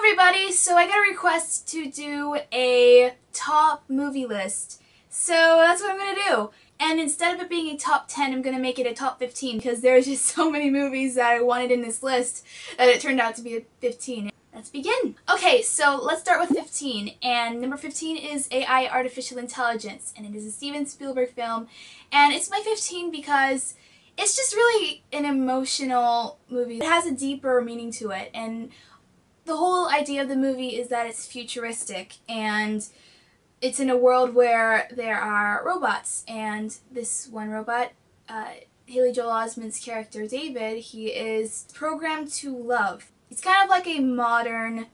everybody! So I got a request to do a top movie list. So that's what I'm going to do. And instead of it being a top 10, I'm going to make it a top 15 because there's just so many movies that I wanted in this list that it turned out to be a 15. Let's begin. Okay, so let's start with 15. And number 15 is AI Artificial Intelligence. And it is a Steven Spielberg film. And it's my 15 because it's just really an emotional movie. It has a deeper meaning to it. And the whole idea of the movie is that it's futuristic and it's in a world where there are robots, and this one robot, Haley Joel Osment's character David, he is programmed to love. It's kind of like a modern,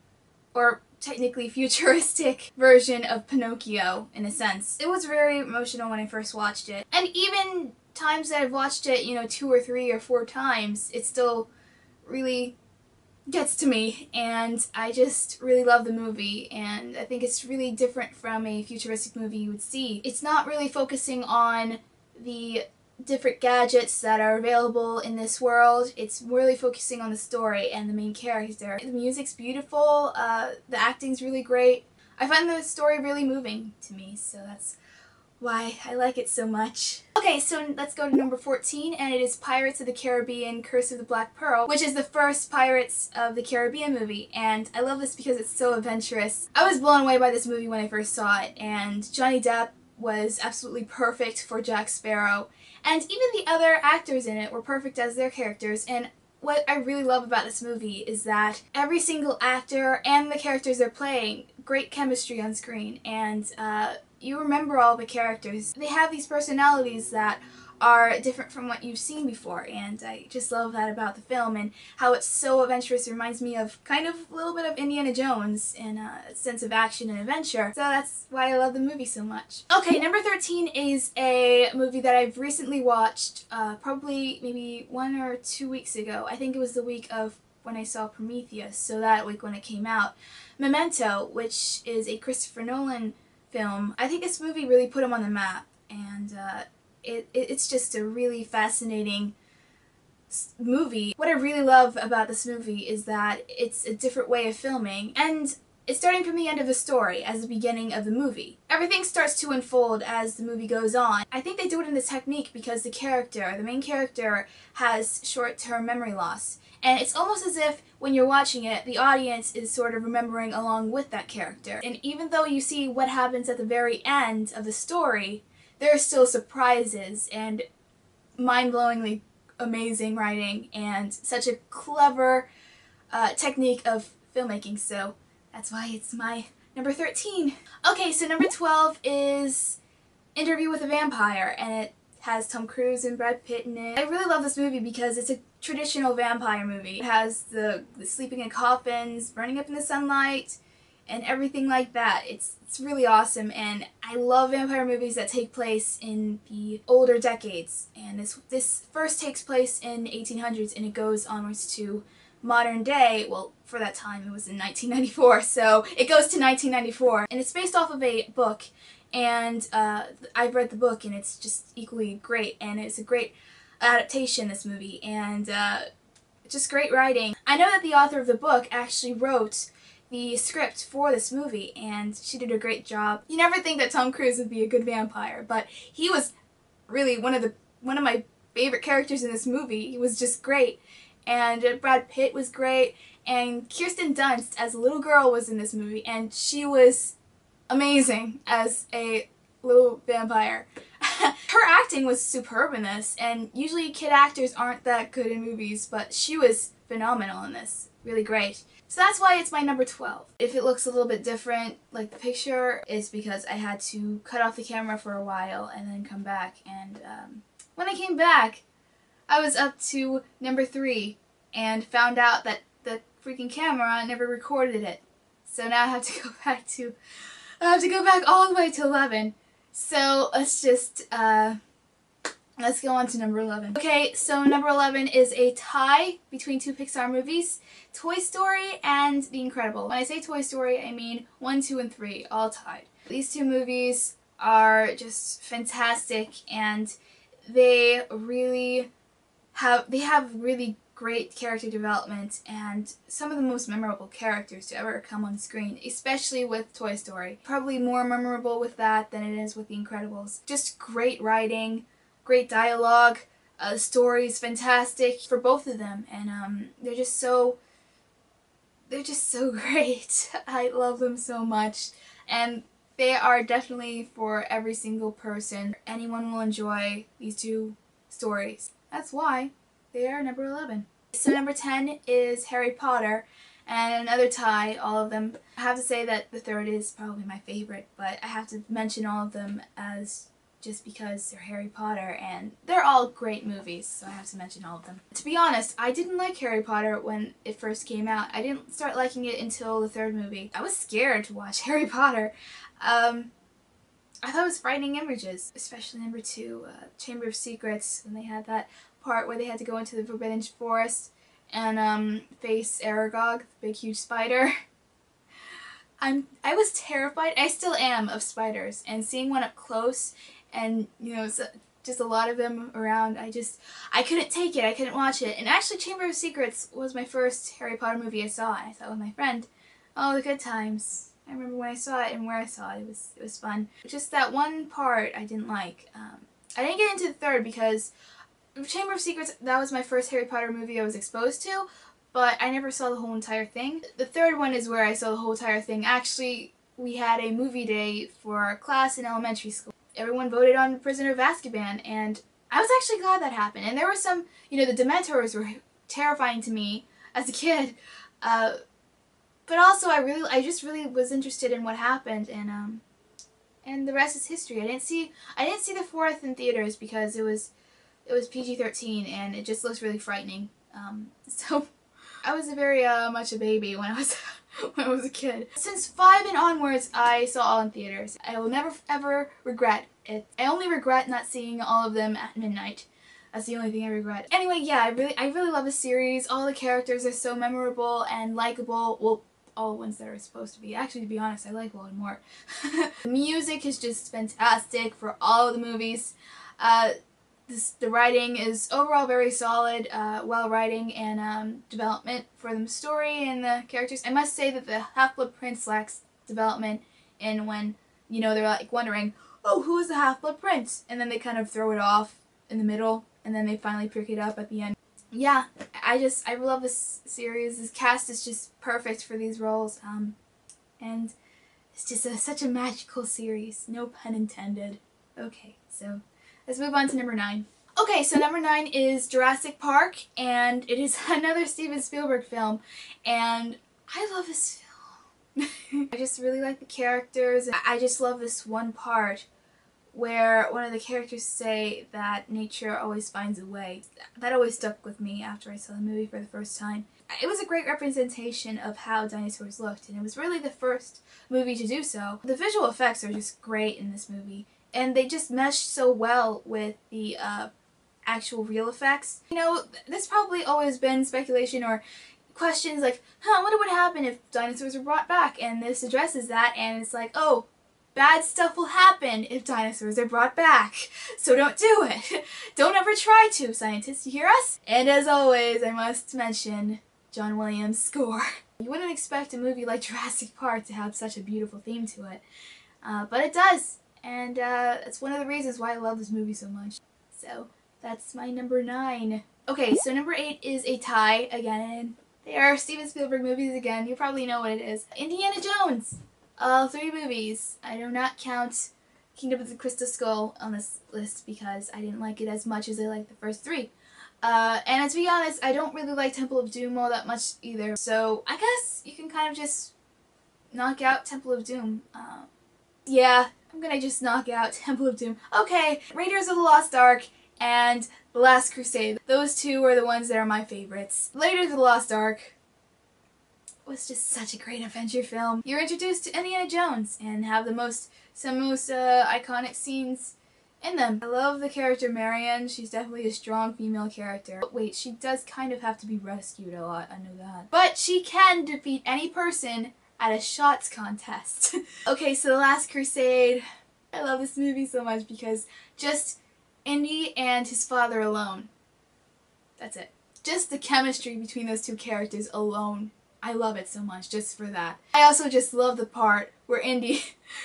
or technically futuristic, version of Pinocchio, in a sense. It was very emotional when I first watched it, and even times that I've watched it, 2 or 3 or 4 times, it still really gets to me, and I just really love the movie, and I think it's really different from a futuristic movie you would see. It's not really focusing on the different gadgets that are available in this world. It's really focusing on the story and the main character. The music's beautiful, the acting's really great. I find the story really moving to me, so that's why I like it so much. Okay, so let's go to number 14, and it is Pirates of the Caribbean: Curse of the Black Pearl, which is the first Pirates of the Caribbean movie, and I love this because it's so adventurous. I was blown away by this movie when I first saw it, and Johnny Depp was absolutely perfect for Jack Sparrow, and even the other actors in it were perfect as their characters. And what I really love about this movie is that every single actor and the characters they're playing, great chemistry on screen, and you remember all the characters. They have these personalities that are different from what you've seen before, and I just love that about the film, and how it's so adventurous. It reminds me of kind of a little bit of Indiana Jones in a sense of action and adventure, so that's why I love the movie so much. Okay, number 13 is a movie that I've recently watched, probably maybe 1 or 2 weeks ago. I think it was the week of when I saw Prometheus, so that week when it came out. Memento, which is a Christopher Nolan film. I think this movie really put him on the map, and it's just a really fascinating movie. What I really love about this movie is that it's a different way of filming, and it's starting from the end of the story as the beginning of the movie. Everything starts to unfold as the movie goes on. I think they do it in this technique because the main character, has short-term memory loss. And it's almost as if, when you're watching it, the audience is sort of remembering along with that character. And even though you see what happens at the very end of the story, there are still surprises and mind-blowingly amazing writing and such a clever technique of filmmaking. So that's why it's my number 13. Okay, so number 12 is Interview with a Vampire, and it has Tom Cruise and Brad Pitt in it. I really love this movie because it's a traditional vampire movie. It has the sleeping in coffins, burning up in the sunlight, and everything like that. It's really awesome, and I love vampire movies that take place in the older decades. And this first takes place in 1800s, and it goes onwards to modern day. Well, for that time it was in 1994, so it goes to 1994, and it's based off of a book. And I've read the book, and it's just equally great, and it's a great adaptation, this movie, and just great writing. I know that the author of the book actually wrote the script for this movie, and she did a great job. You never think that Tom Cruise would be a good vampire, but he was really one of my favorite characters in this movie. He was just great, and Brad Pitt was great, and Kristen Dunst as a little girl was in this movie, and she was amazing as a little vampire. Her acting was superb in this, and usually kid actors aren't that good in movies, but she was phenomenal in this. Really great. So that's why it's my number 12. If it looks a little bit different, like the picture, it's because I had to cut off the camera for a while and then come back, and when I came back, I was up to number 3 and found out that the freaking camera never recorded it. So now I have to go back all the way to 11. So let's go on to number 11. Okay, so number 11 is a tie between 2 Pixar movies, Toy Story and The Incredibles. When I say Toy Story, I mean 1, 2, and 3, all tied. These 2 movies are just fantastic, and they have really great character development and some of the most memorable characters to ever come on screen, especially with Toy Story. Probably more memorable with that than it is with The Incredibles. Just great writing, great dialogue, story is fantastic for both of them, and they're just so great. I love them so much, and they are definitely for every single person. Anyone will enjoy these two stories. That's why they are number 11. So number 10 is Harry Potter, and another tie, all of them. I have to say that the third is probably my favorite, but I have to mention all of them as just because they're Harry Potter, and they're all great movies, so I have to mention all of them. To be honest, I didn't like Harry Potter when it first came out. I didn't start liking it until the third movie. I was scared to watch Harry Potter. I thought it was frightening images, especially number 2, Chamber of Secrets, when they had that part where they had to go into the Forbidden Forest and face Aragog, the big huge spider. I was terrified, I still am, of spiders, and seeing one up close and, you know, just a lot of them around, I couldn't take it, I couldn't watch it. And actually Chamber of Secrets was my first Harry Potter movie I saw, and I saw it with my friend. Oh, the good times. I remember when I saw it and where I saw it, it was fun. Just that one part I didn't like. I didn't get into the third because Chamber of Secrets, that was my first Harry Potter movie I was exposed to, but I never saw the whole entire thing. The third one is where I saw the whole entire thing. Actually, we had a movie day for our class in elementary school. Everyone voted on Prisoner of Azkaban, and I was actually glad that happened. And there were some, you know, the Dementors were terrifying to me as a kid, but also I just really was interested in what happened, and the rest is history. I didn't see the fourth in theaters because it was PG-13 and it just looks really frightening. So I was very much a baby when I was when I was a kid. Since 5 and onwards, I saw all in theaters. I will never ever regret it. I only regret not seeing all of them at midnight. That's the only thing I regret. Anyway, yeah, I really love the series. All the characters are so memorable and likable. Well, all the ones that are supposed to be. Actually, to be honest, I like Voldemort. The music is just fantastic for all of the movies. The writing is overall very solid, well writing and development for the story and the characters. I must say that the Half-Blood Prince lacks development in when, you know, they're like wondering, oh, who is the Half-Blood Prince? And then they kind of throw it off in the middle, and then they finally pick it up at the end. Yeah, I love this series. This cast is just perfect for these roles, and it's just such a magical series. No pun intended. Okay, so let's move on to number 9. Okay, so number 9 is Jurassic Park, and it is another Steven Spielberg film, and I love this film. I just really like the characters. I just love this one part where one of the characters say that nature always finds a way. That always stuck with me after I saw the movie for the first time. It was a great representation of how dinosaurs looked, and it was really the first movie to do so. The visual effects are just great in this movie, and they just meshed so well with the actual real effects. You know, there's probably always been speculation or questions like, I wonder what would happen if dinosaurs were brought back, and this addresses that, and it's like, oh, bad stuff will happen if dinosaurs are brought back, so don't do it. Don't ever try to, scientists, you hear us? And as always, I must mention John Williams' score. You wouldn't expect a movie like Jurassic Park to have such a beautiful theme to it, but it does, and it's one of the reasons why I love this movie so much. So that's my number 9. Okay, so number 8 is a tie again. They are Steven Spielberg movies again. You probably know what it is. Indiana Jones. All 3 movies. I do not count Kingdom of the Crystal Skull on this list because I didn't like it as much as I liked the first 3. And to be honest, I don't really like Temple of Doom all that much either. So I guess you can kind of just knock out Temple of Doom. Yeah, I'm gonna just knock out Temple of Doom. Okay, Raiders of the Lost Ark and The Last Crusade. Those 2 are the ones that are my favorites. Raiders of the Lost Ark was just such a great adventure film. You're introduced to Indiana Jones and have some most iconic scenes in them. I love the character Marion. She's definitely a strong female character. But wait, she does kind of have to be rescued a lot, I know that. But she can defeat any person at a shots contest. Okay, so The Last Crusade. I love this movie so much because just Indy and his father alone. That's it. Just the chemistry between those two characters alone. I love it so much just for that. I also just love the part where Indy,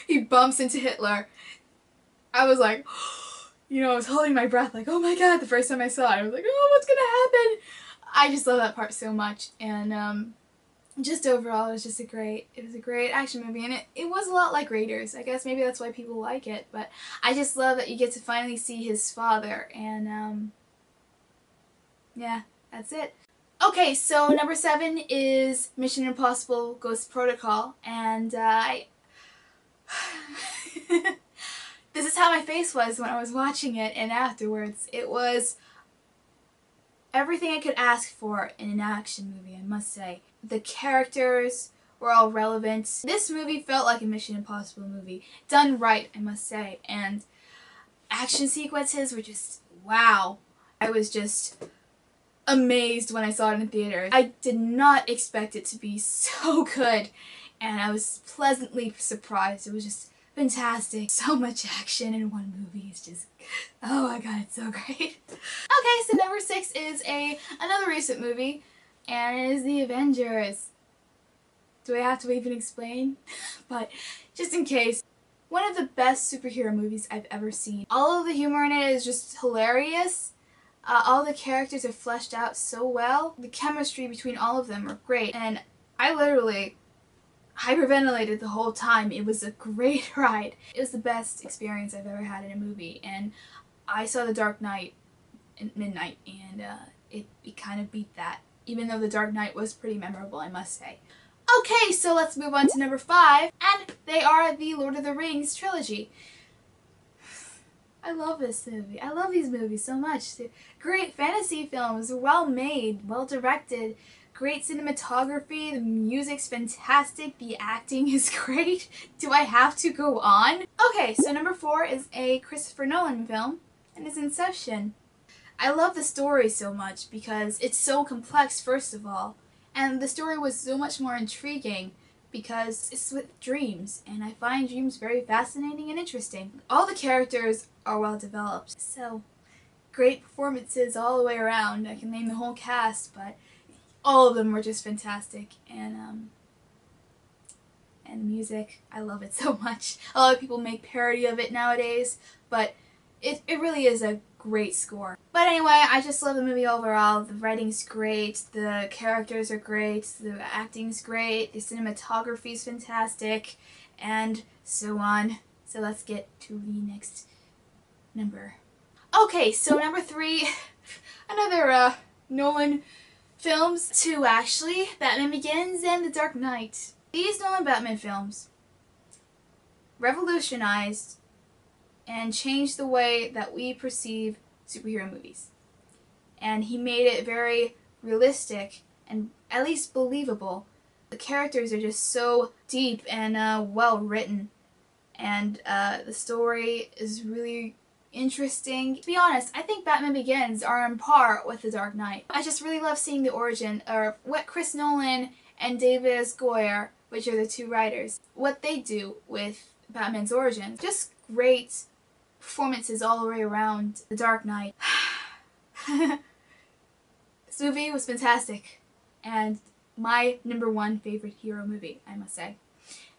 he bumps into Hitler. I was like, you know, I was holding my breath like, oh my god, the first time I saw it. I was like, oh, what's gonna happen? I just love that part so much. And just overall, it was just a great action movie. And it was a lot like Raiders. I guess maybe that's why people like it. But I just love that you get to finally see his father. And yeah, that's it. Okay, so number 7 is Mission Impossible Ghost Protocol. And this is how my face was when I was watching it and afterwards. It was everything I could ask for in an action movie, I must say. The characters were all relevant. This movie felt like a Mission Impossible movie. Done right, I must say. And action sequences were just, wow. I was just amazed when I saw it in theaters. I did not expect it to be so good, and I was pleasantly surprised. It was just fantastic. So much action in one movie. It's just, oh my god, it's so great. Okay, so number 6 is another recent movie, and it is The Avengers. Do I have to even explain? But just in case, one of the best superhero movies I've ever seen. All of the humor in it is just hilarious. All the characters are fleshed out so well. The chemistry between all of them are great, and I literally hyperventilated the whole time. It was a great ride. It was the best experience I've ever had in a movie, and I saw The Dark Knight at midnight, and it kind of beat that, even though The Dark Knight was pretty memorable, I must say. Okay, so let's move on to number 5, and they are the Lord of the Rings trilogy. I love this movie. I love these movies so much. They're great fantasy films, well made, well directed, great cinematography, the music's fantastic, the acting is great. Do I have to go on? Okay, so number 4 is a Christopher Nolan film, and it's Inception. I love the story so much because it's so complex, first of all, and the story was so much more intriguing because it's with dreams, and I find dreams very fascinating and interesting. All the characters are well developed, so great performances all the way around. I can name the whole cast, but all of them were just fantastic, and the music, I love it so much. A lot of people make parody of it nowadays, but it really is a great score. But anyway, I just love the movie overall. The writing's great, the characters are great, the acting's great, the cinematography is fantastic, and so on. So let's get to the next number. Okay, so number 3, another Nolan films, 2 actually, Batman Begins and The Dark Knight. These Nolan Batman films revolutionized and changed the way that we perceive superhero movies. And he made it very realistic and at least believable. The characters are just so deep and well written, and the story is really interesting. To be honest, I think Batman Begins are on par with The Dark Knight. I just really love seeing the origin, or what Chris Nolan and David S. Goyer, which are the 2 writers, what they do with Batman's origin. Just great performances all the way around. The Dark Knight. This movie was fantastic, and my number 1 favorite hero movie, I must say.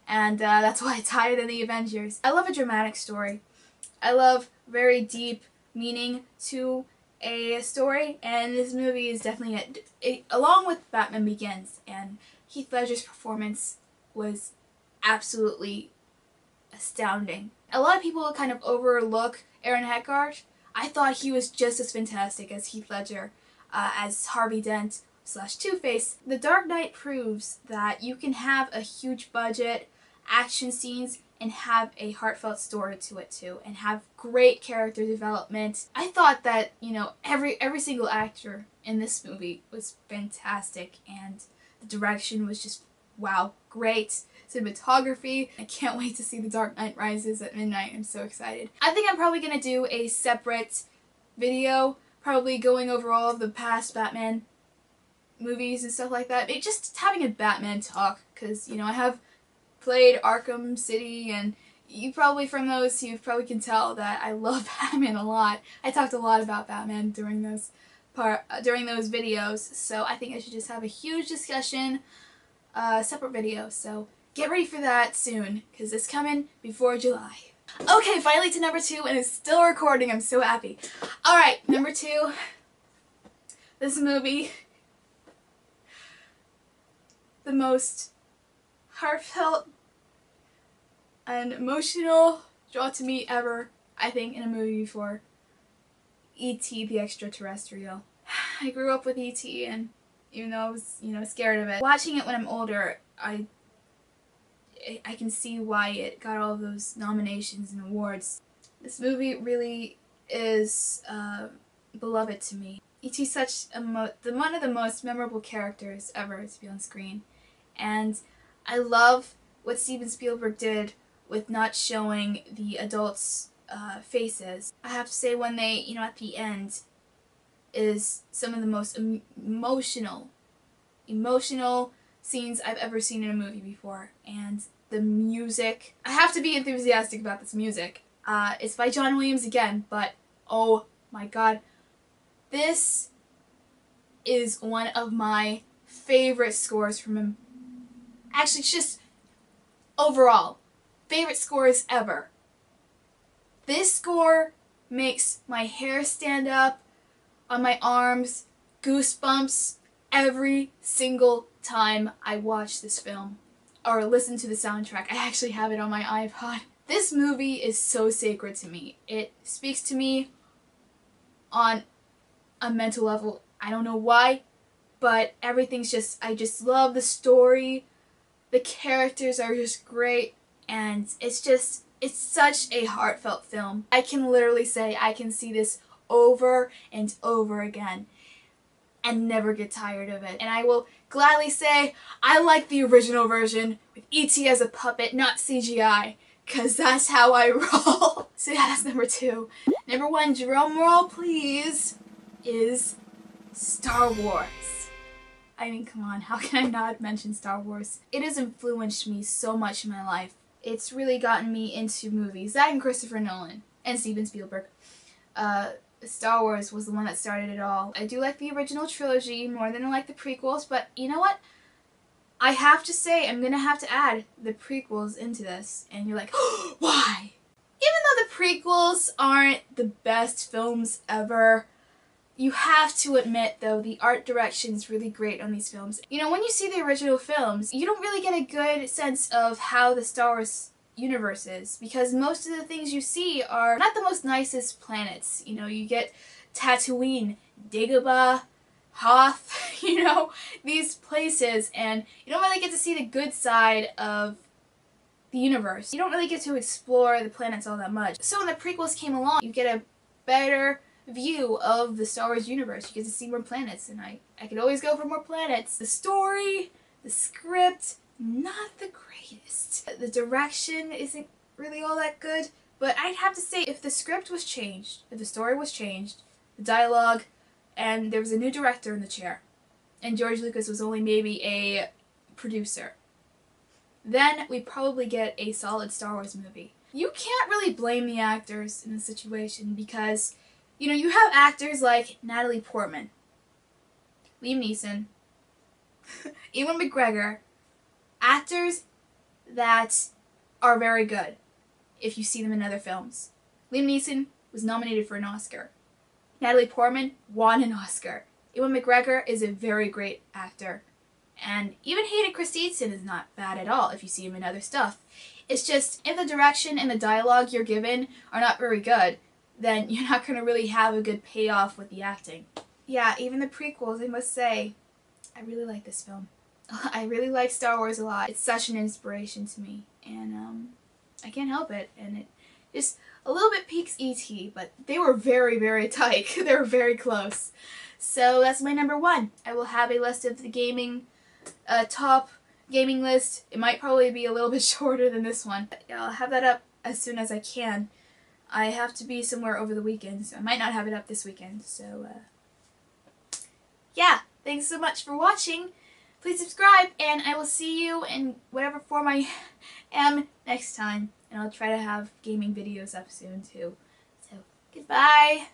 And that's why it's higher than The Avengers. I love a dramatic story. I love very deep meaning to a story, and this movie is definitely it, along with Batman Begins, and Heath Ledger's performance was absolutely astounding. A lot of people kind of overlook Aaron Eckhart. I thought he was just as fantastic as Heath Ledger, as Harvey Dent / Two-Face. The Dark Knight proves that you can have a huge budget, action scenes, and have a heartfelt story to it too, and have great character development. I thought that, you know, every single actor in this movie was fantastic, and the direction was just, wow, great. Cinematography. I can't wait to see The Dark Knight Rises at midnight. I'm so excited. I think I'm probably going to do a separate video, probably going over all of the past Batman movies and stuff like that. Just having a Batman talk, because, you know, I have played Arkham City, and you probably, from those, you probably can tell that I love Batman a lot. I talked a lot about Batman during those during those videos. So I think I should just have a huge discussion, separate video. So get ready for that soon, because it's coming before July. Okay, finally to number 2, and it's still recording. I'm so happy. Alright, number 2. This movie, the most heartfelt and emotional draw to me ever, I think, in a movie before. E.T. the Extraterrestrial. I grew up with E.T. and even though I was, scared of it, watching it when I'm older, I can see why it got all of those nominations and awards. This movie really is beloved to me. E.T.'s such one of the most memorable characters ever to be on screen. And I love what Steven Spielberg did with not showing the adults' faces. I have to say, when they, at the end, is some of the most emotional scenes I've ever seen in a movie before. And the music, I have to be enthusiastic about this music. It's by John Williams again, but oh my god, this is one of my favorite scores from him. Actually, it's just overall favorite scores ever. This score makes my hair stand up on my arms, goosebumps every single time I watch this film or listen to the soundtrack. I actually have it on my iPod. This movie is so sacred to me. It speaks to me on a mental level. I don't know why, but everything's just, I just love the story. The characters are just great, and it's such a heartfelt film. I can literally say I can see this over and over again and never get tired of it. And I will gladly say I like the original version with E.T. as a puppet, not CGI, because that's how I roll. So yeah, that's number 2. Number 1, drum roll please, is Star Wars. I mean, come on, how can I not mention Star Wars? It has influenced me so much in my life. It's really gotten me into movies. That and Christopher Nolan and Steven Spielberg. Star Wars was the one that started it all. I do like the original trilogy more than I like the prequels, but you know what? I have to say, I'm gonna have to add the prequels into this. And you're like, oh, why? Even though the prequels aren't the best films ever, you have to admit, though, the art direction is really great on these films. When you see the original films, you don't really get a good sense of how the Star Wars universe is, because most of the things you see are not the most nicest planets. You get Tatooine, Dagobah, Hoth, these places, and you don't really get to see the good side of the universe. You don't really get to explore the planets all that much. So when the prequels came along, you get a better view of the Star Wars universe. You get to see more planets, and I could always go for more planets. The story, the script, not the greatest. The direction isn't really all that good, but I'd have to say, if the script was changed, if the story was changed, the dialogue, and there was a new director in the chair, and George Lucas was only maybe a producer, then we'd probably get a solid Star Wars movie. You can't really blame the actors in this situation, because you have actors like Natalie Portman, Liam Neeson, Ewan McGregor, actors that are very good if you see them in other films. Liam Neeson was nominated for an Oscar. Natalie Portman won an Oscar. Ewan McGregor is a very great actor. And even Hayden Christensen is not bad at all if you see him in other stuff. It's just, if the direction and the dialogue you're given are not very good, then you're not going to really have a good payoff with the acting. Yeah, even the prequels, I must say, I really like this film. I really like Star Wars a lot. It's such an inspiration to me, and I can't help it. And it just a little bit peaks E.T., but they were very, very tight. They were very close. So that's my number 1. I will have a list of the gaming, top gaming list. It might probably be a little bit shorter than this one. I'll have that up as soon as I can. I have to be somewhere over the weekend, so I might not have it up this weekend. So, yeah, thanks so much for watching. Please subscribe, and I will see you in whatever form I am next time. And I'll try to have gaming videos up soon, too. So, goodbye!